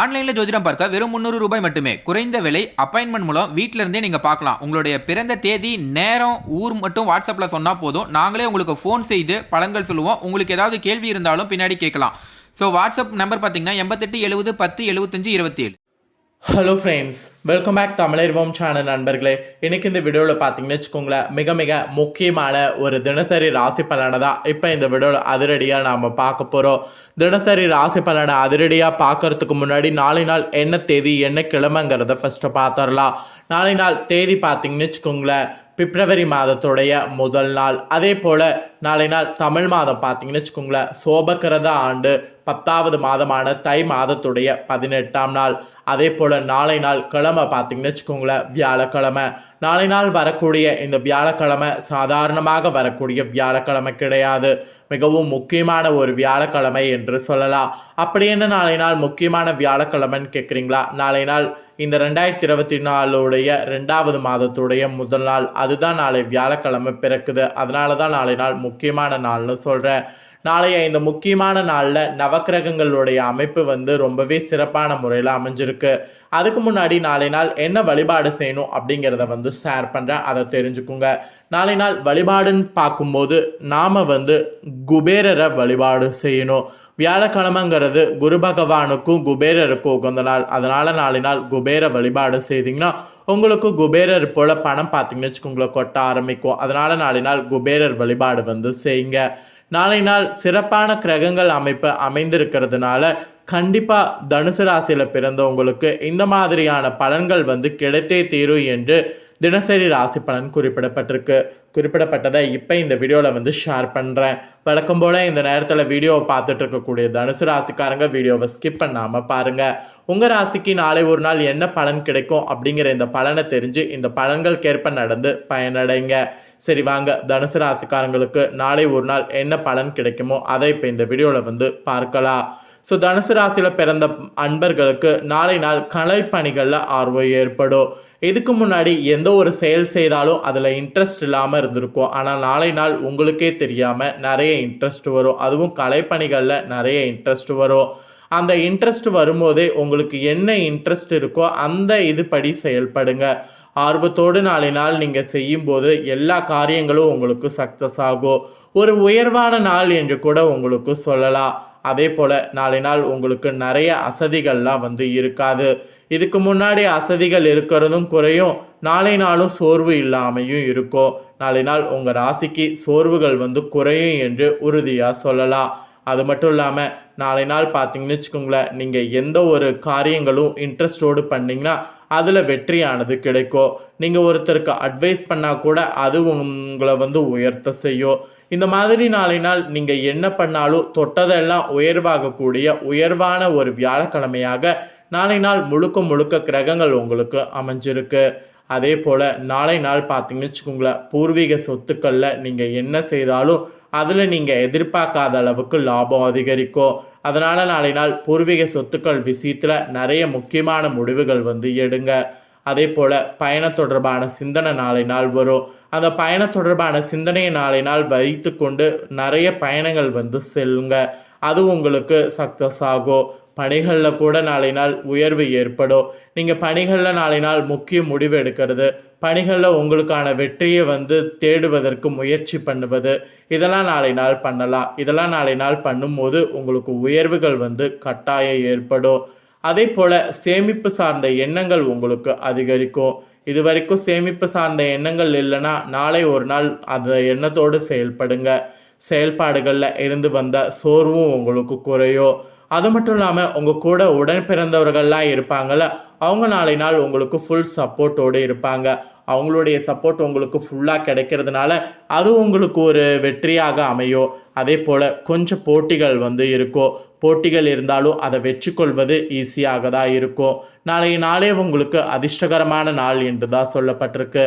ஆன்லைனில் ஜோதிடம் பார்க்க வெறும் 300 ரூபாய் மட்டுமே. குறைந்த விலை. அப்பாயின்மெண்ட் மூலம் வீட்டில இருந்தே நீங்க பார்க்கலாம். உங்களுடைய பிறந்த தேதி, நேரம், ஊர் மட்டும் வாட்ஸ்அப்ல சொன்னா போதும். நாங்களே உங்களுக்கு ஃபோன் செய்து பலன்கள் சொல்லுவோம். உங்களுக்கு ஏதாவது கேள்வி இருந்தாலும் பின்னாடி கேட்கலாம். ஸோ வாட்ஸ்அப் நம்பர் பார்த்தீங்கன்னா 88 70 10 75 27. ஹலோ ஃப்ரெண்ட்ஸ், வெல்கம் பேக் தமிழர்வோம் சேனல் நண்பர்களே. இன்றைக்கி இந்த வீடியோவில் பார்த்தீங்கன்னு வச்சுக்கோங்களேன், மிக முக்கியமான ஒரு தினசரி ராசி பலனை தான் இப்போ இந்த வீடியோவில் அதிரடியாக நாம் பார்க்க போகிறோம். தினசரி ராசி பலனை அதிரடியாக பார்க்கறதுக்கு முன்னாடி நாளை நாள் என்ன தேதி என்ன கிழமைங்கிறத ஃபஸ்ட்டு பார்த்துடலாம். நாளை நாள் தேதி பார்த்தீங்கன்னு வச்சுக்கோங்களேன், பிப்ரவரி மாதத்துடைய முதல் நாள். அதே போல் நாளை நாள் தமிழ் மாதம் பார்த்தீங்கன்னு வச்சுக்கோங்களேன், சோபக்கிரத ஆண்டு 10வது மாதமான தை மாதத்துடைய 18ஆம் நாள். அதே போல் நாளை நாள் கிழமை பார்த்தீங்கன்னு வச்சுக்கோங்களேன், வியாழக்கிழமை. நாளை நாள் வரக்கூடிய இந்த வியாழக்கிழமை சாதாரணமாக வரக்கூடிய வியாழக்கிழமை கிடையாது, மிகவும் முக்கியமான ஒரு வியாழக்கிழமை என்று சொல்லலாம். அப்படி என்ன நாளை நாள் முக்கியமான வியாழக்கிழமைன்னு கேட்குறீங்களா? நாளை நாள் இந்த 2024 2வது மாதத்துடைய முதல் நாள். அதுதான் நாளை வியாழக்கிழமை பிறக்குது. அதனால தான் நாளை நாள் முக்கியமான நாள்னு சொல்கிறேன். நாளைய இந்த முக்கியமான நாளில் நவக்கிரகங்களுடைய அமைப்பு ரொம்பவே சிறப்பான முறையில் அமைஞ்சிருக்கு. அதுக்கு முன்னாடி நாளை நாள் என்ன வழிபாடு செய்யணும் அப்படிங்கிறத ஷேர் பண்ணுறேன், அதை தெரிஞ்சுக்குங்க. நாளை நாள் வழிபாடுன்னு பார்க்கும்போது நாம் குபேரரை வழிபாடு செய்யணும். வியாழக்கிழமைங்கிறது குரு பகவானுக்கும் குபேரருக்கும் உகந்த நாள். அதனால் நாளை நாள் குபேர வழிபாடு செய்திங்கன்னா உங்களுக்கு குபேரர் போல் பணம் பார்த்தீங்கன்னு வச்சுக்கோங்களேன் கொட்ட ஆரம்பிக்கும். அதனால் நாளை நாள் குபேரர் வழிபாடு செய்யுங்க. நாளை நாள் சிறப்பான கிரகங்கள் அமைப்பு அமைந்திருக்கிறதுனால கண்டிப்பாக தனுசு ராசியில் பிறந்தவங்களுக்கு இந்த மாதிரியான பலன்கள் கிடைத்தே தீரும் என்று தினசரி ராசி பலன் குறிப்பிடப்பட்டதை இப்போ இந்த வீடியோவில் ஷேர் பண்ணுறேன். வழக்கம் போல் இந்த நேரத்தில் வீடியோவை பார்த்துட்டு இருக்கக்கூடிய தனுசு ராசிக்காரங்க வீடியோவை ஸ்கிப் பண்ணாமல் பாருங்கள். உங்கள் ராசிக்கு நாளை ஒரு நாள் என்ன பலன் கிடைக்கும் அப்படிங்கிற இந்த பலனை தெரிஞ்சு இந்த பலன்களுக்கேற்ப நடந்து பயனடைங்க. சரி வாங்க, தனுசு ராசிக்காரங்களுக்கு நாளை ஒரு நாள் என்ன பலன் கிடைக்குமோ அதை இப்போ இந்த வீடியோவில் பார்க்கலாம். ஸோ தனுசு ராசியில் பிறந்த அன்பர்களுக்கு நாளை நாள் கலைப்பணிகளில் ஆர்வம் ஏற்படும். இதுக்கு முன்னாடி எந்த ஒரு செயல் செய்தாலும் அதில் இன்ட்ரெஸ்ட் இல்லாமல் இருந்திருக்கும். ஆனால் நாளை நாள் உங்களுக்கே தெரியாமல் நிறைய இன்ட்ரெஸ்ட் வரும். அதுவும் கலைப்பணிகளில் நிறைய இன்ட்ரெஸ்ட் வரும். அந்த இன்ட்ரெஸ்ட் வரும்போதே உங்களுக்கு என்ன இன்ட்ரெஸ்ட் இருக்கோ அந்த இதுபடி செயல்படுங்க. ஆர்வத்தோடு நாளை நாள் நீங்கள் செய்யும்போது எல்லா காரியங்களும் உங்களுக்கு சக்ஸஸ் ஆகும். ஒரு உயர்வான நாள் என்று கூட உங்களுக்கு சொல்லலாம். அதே போல் நாளை நாள் உங்களுக்கு நிறைய அசதிகள்லாம் இருக்காது. இதுக்கு முன்னாடி அசதிகள் இருக்கிறதும் குறையும், நாளை நாளும் சோர்வு இல்லாமையும் இருக்கும். நாளை நாள் உங்கள் ராசிக்கு சோர்வுகள் குறையும் என்று உறுதியாக சொல்லலாம். அது மட்டும் இல்லாமல் நாளை நாள் பார்த்தீங்கன்னு வச்சுக்கோங்களேன், நீங்கள் எந்த ஒரு காரியங்களும் இன்ட்ரெஸ்டோடு பண்ணிங்கன்னா அதில் வெற்றியானது கிடைக்கும். நீங்கள் ஒருத்தருக்கு அட்வைஸ் பண்ணால் கூட அது உங்களை உயர்த்த செய்யும். இந்த மாதிரி நாளை நாள் நீங்கள் என்ன பண்ணாலும் தொட்டதெல்லாம் உயர்வாகக்கூடிய உயர்வான ஒரு வியாழக்கிழமையாக நாளை நாள் முழுக்க கிரகங்கள் உங்களுக்கு அமைஞ்சிருக்கு. அதே போல் நாளை நாள் பார்த்தீங்கன்னு வச்சுக்கோங்களேன், பூர்வீக சொத்துக்களில் நீங்கள் என்ன செய்தாலும் அதில் நீங்கள் எதிர்பார்க்காத அளவுக்கு லாபம் அதிகரிக்கும். அதனால் நாளை நாள் பூர்வீக சொத்துக்கள் விஷயத்தில் நிறைய முக்கியமான முடிவுகள் எடுங்க. அதே போல் பயண தொடர்பான சிந்தனை நாளை நாள் வரும். அந்த பயண தொடர்பான சிந்தனையை நாளை நாள் வைத்து கொண்டு நிறைய பயணங்கள் செல்லுங்க. அது உங்களுக்கு சக்ஸஸ் ஆகும். பணிகளில் கூட நாளை நாள் உயர்வு ஏற்படும். நீங்கள் பணிகளில் நாளை நாள் முக்கிய முடிவு எடுக்கிறது, பணிகளில் உங்களுக்கான வெற்றியை தேடுவதற்கு முயற்சி பண்ணுவது, இதெல்லாம் நாளை நாள் பண்ணலாம். இதெல்லாம் நாளை நாள் பண்ணும்போது உங்களுக்கு உயர்வுகள் கட்டாயம் ஏற்படும். அதே போல் சேமிப்பு சார்ந்த எண்ணங்கள் உங்களுக்கு அதிகரிக்கும். இது வரைக்கும் சேமிப்பு சார்ந்த எண்ணங்கள் இல்லைன்னா நாளை ஒரு நாள் அந்த எண்ணத்தோடு செயல்படுங்க. செயல்பாடுகளில் இருந்து வந்த சோர்வும் உங்களுக்கு குறையும். அது மட்டும் இல்லாமல் உங்கள் கூட உடன் பிறந்தவர்கள்லாம் இருப்பாங்கள்ல, அவங்க நாளை நாள் உங்களுக்கு ஃபுல் சப்போர்ட்டோடு இருப்பாங்க. அவங்களுடைய சப்போர்ட் உங்களுக்கு ஃபுல்லாக கிடைக்கிறதுனால அது உங்களுக்கு ஒரு வெற்றியாக அமையும். அதே போல் கொஞ்சம் போட்டிகள் இருக்கும். போட்டிகள் இருந்தாலும் அதை வெற்றி கொள்வது ஈஸியாக தான் இருக்கும். நாளைய நாளே உங்களுக்கு அதிர்ஷ்டகரமான நாள் என்று தான் சொல்லப்பட்டிருக்கு.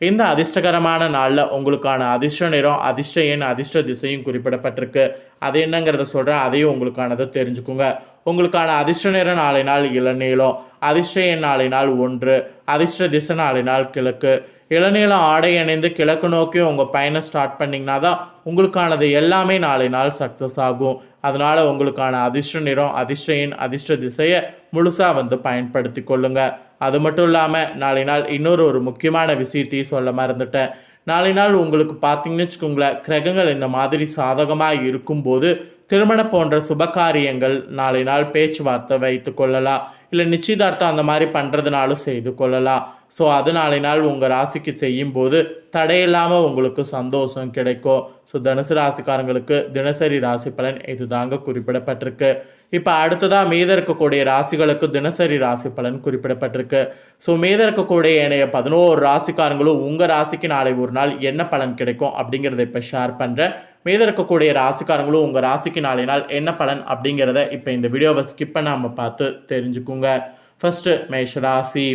இந்த அதிர்ஷ்டகரமான நாளில் உங்களுக்கான அதிர்ஷ்ட நிறம், அதிர்ஷ்ட எண், அதிர்ஷ்ட திசையும் குறிப்பிடப்பட்டிருக்கு. அது என்னங்கிறத சொல்கிறேன், அதையும் உங்களுக்கானதை தெரிஞ்சுக்குங்க. உங்களுக்கான அதிர்ஷ்ட நிறம் நாளை நாள் இளநீலம், அதிர்ஷ்ட எண் நாளை நாள் 1, அதிர்ஷ்ட திசை நாளை நாள் கிழக்கு. இளநீளம் ஆடை அணிந்து கிழக்கு நோக்கி உங்கள் பயணம் ஸ்டார்ட் பண்ணிங்கன்னா தான் உங்களுக்கானது எல்லாமே நாளை நாள் சக்ஸஸ் ஆகும். அதனால் உங்களுக்கான அதிர்ஷ்ட நிறம், அதிர்ஷ்ட எண், அதிர்ஷ்ட திசையை முழுசாக பயன்படுத்தி கொள்ளுங்க. அது மட்டும் இல்லாமல் நாளை நாள் இன்னொரு முக்கியமான விஷயத்தையும் சொல்ல மறந்துட்டேன். நாளை நாள் உங்களுக்கு பார்த்தீங்கன்னு வச்சுக்கோங்களேன், கிரகங்கள் இந்த மாதிரி சாதகமாக இருக்கும்போது திருமணம் போன்ற சுபகாரியங்கள் நாளை நாள் பேச்சுவார்த்தை வைத்து கொள்ளலாம். இல்லை நிச்சயதார்த்தம் அந்த மாதிரி பண்ணுறதுனாலும் செய்து கொள்ளலாம். ஸோ அது நாளை நாள் உங்கள் ராசிக்கு செய்யும்போது தடையில்லாமல் உங்களுக்கு சந்தோஷம் கிடைக்கும். ஸோ தனுசு ராசிக்காரங்களுக்கு தினசரி ராசி பலன் இது தாங்க குறிப்பிடப்பட்டிருக்கு. இப்போ அடுத்ததாக மீத இருக்கக்கூடிய ராசிகளுக்கு தினசரி ராசி பலன் குறிப்பிடப்பட்டிருக்கு. ஸோ மீத இருக்கக்கூடிய ஏனைய 11 ராசிக்காரங்களும் உங்கள் ராசிக்கு நாளை ஒரு நாள் என்ன பலன் கிடைக்கும் அப்படிங்கிறத இப்போ ஷேர் பண்ணுறேன். மீத இருக்கக்கூடிய ராசிக்காரங்களும் உங்கள் ராசிக்கு நாளை நாள் என்ன பலன் அப்படிங்கிறத இப்போ இந்த வீடியோவை ஸ்கிப் பண்ணாமல் பார்த்து தெரிஞ்சுக்குங்க. ஃபஸ்ட்டு மேஷ ராசி.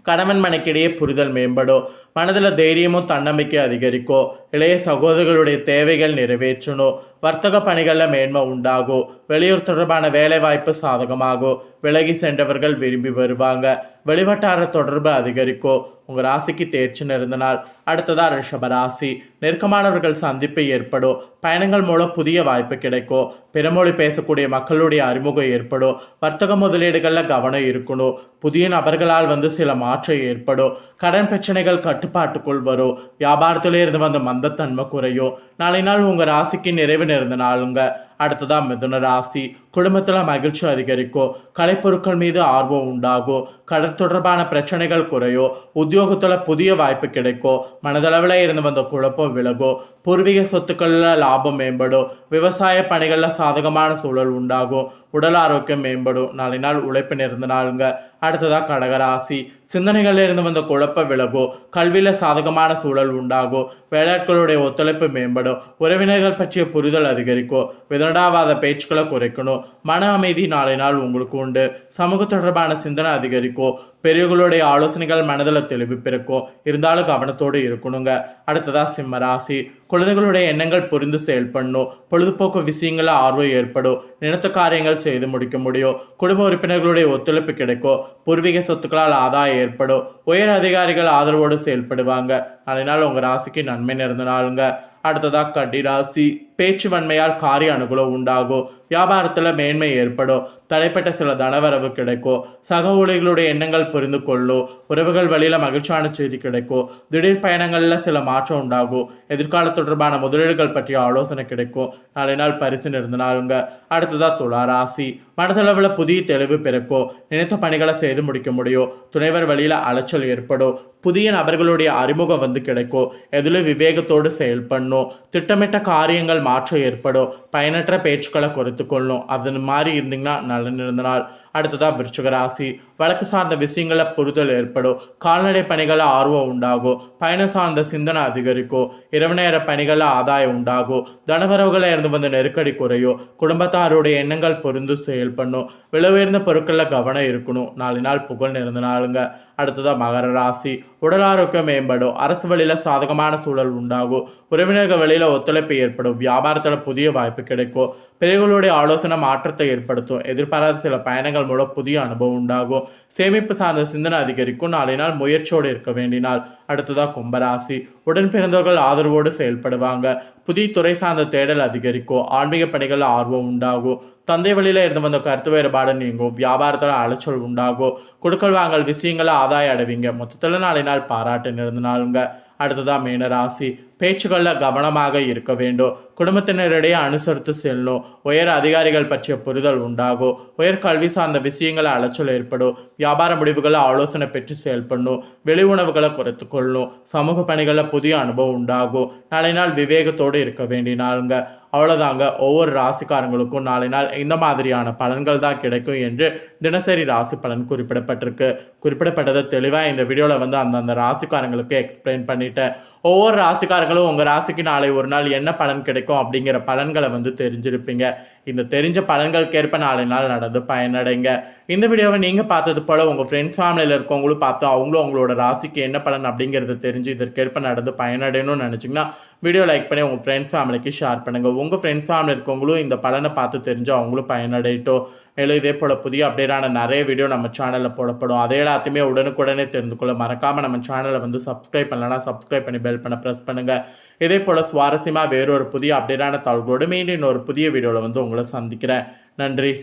கணவன் மனைக்கிடையே புரிதல் மேம்படும். மனதில் தைரியமும் தன்னம்பிக்கை அதிகரிக்கும். இளைய சகோதரர்களுடைய தேவைகள் நிறைவேற்றணும். வர்த்தக பணிகளில் மேன்மை உண்டாகும். வெளியூர் தொடர்பான வேலைவாய்ப்பு சாதகமாகும். விலகி சென்றவர்கள் விரும்பி வருவாங்க. வெளிவட்டார தொடர்பு அதிகரிக்கும். உங்கள் ராசிக்கு தேர்ச்சி நிறைந்த நாள். அடுத்ததாக ரிஷபராசி. நெருக்கமானவர்கள் சந்திப்பு ஏற்படும். பயணங்கள் மூலம் புதிய வாய்ப்பு கிடைக்கும். பிறமொழி பேசக்கூடிய மக்களுடைய அறிமுகம் ஏற்படும். வர்த்தக முதலீடுகளில் கவனம் இருக்கணும். புதிய நபர்களால் சில மாற்றம் ஏற்படும். கடன் பிரச்சனைகள் கட்டுப்பாட்டுக்குள் வரும். வியாபாரத்திலே இருந்து வந்த மந்தத்தன்மை குறையும். நாளை நாள் உங்கள் ராசிக்கு நிறைவு நிறைந்த நாளுங்க. அடுத்ததாக மிதுன ராசி. குடும்பத்தில் மகிழ்ச்சி அதிகரிக்கும். கலைப்பொருட்கள் மீது ஆர்வம் உண்டாகும். கடன் தொடர்பான பிரச்சனைகள் குறையும். உத்தியோகத்தில் புதிய வாய்ப்பு கிடைக்கும். மனதளவில் இருந்து வந்த குழப்பம் விலகும். பூர்வீக சொத்துக்களில் லாபம் மேம்படும். விவசாய பணிகளில் சாதகமான சூழல் உண்டாகும். உடல் ஆரோக்கியம் மேம்படும். நாளை நாள் உழைப்பு நிறைந்த நாளுங்க. அடுத்ததாக கடகராசி. சிந்தனைகளில் இருந்து வந்த குழப்பம் விலகும். கல்வியில் சாதகமான சூழல் உண்டாகும். வேலையாட்களுடைய ஒத்துழைப்பு மேம்படும். உறவினர்கள் பற்றிய புரிதல் அதிகரிக்கும். விதண்டாவாத பேச்சுக்களை குறைக்கணும். மன அமைதி நாளை நாள் உங்களுக்கு உண்டு. சமூக தொடர்பான சிந்தனை அதிகரிக்கும். பெரியவர்களுடைய ஆலோசனைகள் மனதில் தெளிவு பிறக்கும். இருந்தாலும் கவனத்தோடு இருக்கணுங்க. அடுத்ததாக சிம்மராசி. குழந்தைகளுடைய எண்ணங்கள் புரிந்து செயல்படணும். பொழுதுபோக்கு விஷயங்களில் ஆர்வம் ஏற்படும். நினைத்த காரியங்கள் செய்து முடிக்க முடியும். குடும்ப உறுப்பினர்களுடைய ஒத்துழைப்பு கிடைக்கும். பூர்வீக சொத்துக்களால் ஆதாயம் ஏற்படும். உயர் அதிகாரிகள் ஆதரவோடு செயல்படுவாங்க. நாளை நாள் உங்கள் ராசிக்கு நன்மை நிறைந்த நாளுங்க. அடுத்ததாக கன்னிராசி. பேச்சு வன்மையால் காரிய அனுகூலம் உண்டாகும். வியாபாரத்தில் மேன்மை ஏற்படும். தடைப்பட்ட சில தனவரவு கிடைக்கும். சக ஊழியர்களுடைய எண்ணங்கள் புரிந்து கொள்ளும். உறவுகள் வழியில் மகிழ்ச்சியான செய்தி கிடைக்கும். திடீர் பயணங்களில் சில மாற்றம் உண்டாகும். எதிர்கால தொடர்பான முதலீடுகள் பற்றிய ஆலோசனை கிடைக்கும். நாளை நாள் பரிசு நிறைந்த நாளுங்க. அடுத்ததாக துலா ராசி. மனதளவில் புதிய தெளிவு பிறக்கும். நினைத்த பணிகளை செய்து முடிக்க முடியும். துணைவர் வழியில் அலைச்சல் ஏற்படும். புதிய நபர்களுடைய அறிமுகம் கிடைக்கும். எதிலும் விவேகத்தோடு செயல்படணும். திட்டமிட்ட காரியங்கள் மாற்றம் ஏற்படும். பயனற்ற பேச்சுக்களை குறைத்து கொள்ளணும். அது மாதிரி இருந்தீங்கன்னா நல்ல இருந்த நாள். அடுத்ததாக விருச்சிக ராசி. வழக்கு சார்ந்த விஷயங்களில் புரிதல் ஏற்படும். கால்நடை பணிகளில் ஆர்வம் உண்டாகும். பயணம் சார்ந்த சிந்தனை அதிகரிக்கும். இரவு நேர பணிகளில் ஆதாயம் உண்டாகும். தனவரவுகளை இருந்து வந்த நெருக்கடி குறையும். குடும்பத்தாருடைய எண்ணங்கள் புரிந்து செயல்படணும். விலை உயர்ந்த பொருட்களில் கவனம் இருக்கணும். நாளை நாள் புகழ் நிறைந்த நாளுங்க. அடுத்ததாக மகர ராசி. உடல் ஆரோக்கியம் மேம்படும். அரசு வழியில் சாதகமான சூழல் உண்டாகும். உறவினர்கள் வழியில் ஒத்துழைப்பு ஏற்படும். வியாபாரத்தில் புதிய வாய்ப்பு கிடைக்கும். பிறர்களுடைய ஆலோசனை மாற்றத்தை ஏற்படுத்தும். எதிர்பாராத சில பயணங்கள் மூலம் புதிய அனுபவம் உண்டாகும். சேமிப்பு சார்ந்த சிந்தனை அதிகரிக்கும். நாளை நாள் முயற்சியோடு இருக்க வேண்டினால். அடுத்ததாக கும்பராசி. உடன் பிறந்தவர்கள் ஆதரவோடு செயல்படுவாங்க. புதிய துறை சார்ந்த தேடல் அதிகரிக்கும். ஆன்மீக பணிகளில் ஆர்வம் உண்டாகும். தந்தை வழியில் இருந்து வந்த கருத்து வேறுபாடு நீங்கும். வியாபாரத்தில் அலைச்சல் உண்டாகும். கொடுக்கல் வாங்கல் விஷயங்களை ஆதாயம் அடைவீங்க. மொத்தத்தில் நாளை நாள் பாராட்டு நிறைந்த நாளுங்க. அடுத்ததாக மீனராசி. பேச்சுகளில் கவனமாக இருக்க வேண்டும். குடும்பத்தினரிடையே அனுசரித்து செல்லும். உயர் அதிகாரிகள் பற்றிய புரிதல் உண்டாகும். உயர் கல்வி சார்ந்த விஷயங்களை அலைச்சல் ஏற்படும். வியாபார முடிவுகளை ஆலோசனை பெற்று செயல்படணும். வெளி உணவுகளை குறைத்து கொள்ளணும். சமூக பணிகளில் புதிய அனுபவம் உண்டாகும். நாளை நாள் விவேகத்தோடு இருக்க வேண்டிய நாளுங்க. அவ்வளோதாங்க. ஒவ்வொரு ராசிக்காரங்களுக்கும் நாளை நாள் இந்த மாதிரியான பலன்கள் தான் கிடைக்கும் என்று தினசரி ராசி பலன் குறிப்பிடப்பட்டிருக்கு. குறிப்பிடப்பட்டதை தெளிவாக இந்த வீடியோவில் அந்தந்த ராசிக்காரங்களுக்கு எக்ஸ்பிளைன் பண்ணிட்டேன். ஒவ்வொரு ராசிக்காரங்களும் உங்கள் ராசிக்கு நாளை ஒரு நாள் என்ன பலன் கிடைக்கும் அப்படிங்கிற பலன்களை தெரிஞ்சிருப்பீங்க. இந்த தெரிஞ்ச பலன்களுக்கேற்ப நாளை நாள் நடந்து பயனடைங்க. இந்த வீடியோவை நீங்கள் பார்த்தது போல் உங்கள் ஃப்ரெண்ட்ஸ் ஃபேமிலியில் இருக்கவங்களும் பார்த்து அவங்களும் அவங்களோட ராசிக்கு என்ன பலன் அப்படிங்கிறத தெரிஞ்சு இதற்கேற்ப நடந்து பயனடையணும்னு நினச்சிங்கன்னா வீடியோ லைக் பண்ணி உங்கள் ஃப்ரெண்ட்ஸ் ஃபேமிலிக்கு ஷேர் பண்ணுங்கள். உங்கள் ஃப்ரெண்ட்ஸ் ஃபேமிலி இருக்கவங்களும் இந்த பலனை பார்த்து தெரிஞ்சு அவங்களும் பயனடையட்டும். மேலும் இதே போல் புதிய அப்டேட்டான நிறைய வீடியோ நம்ம சேனலில் போடப்படும். அதை எல்லாத்தையுமே உடனுக்குடனே தெரிந்து கொள்ள மறக்காமல் நம்ம சேனலை வந்து சப்ஸ்கிரைப் பண்ணலன்னா சப்ஸ்கிரைப் பண்ணி பெல் பண்ண ப்ரெஸ் பண்ணுங்கள். இதே போல் சுவாரஸ்யமாக வேறொரு புதிய அப்டேட்டான தகவல்களோடு மீண்டும் இன்னொரு புதிய வீடியோவில் வந்து உங்களை சந்திக்கிறேன். நன்றி.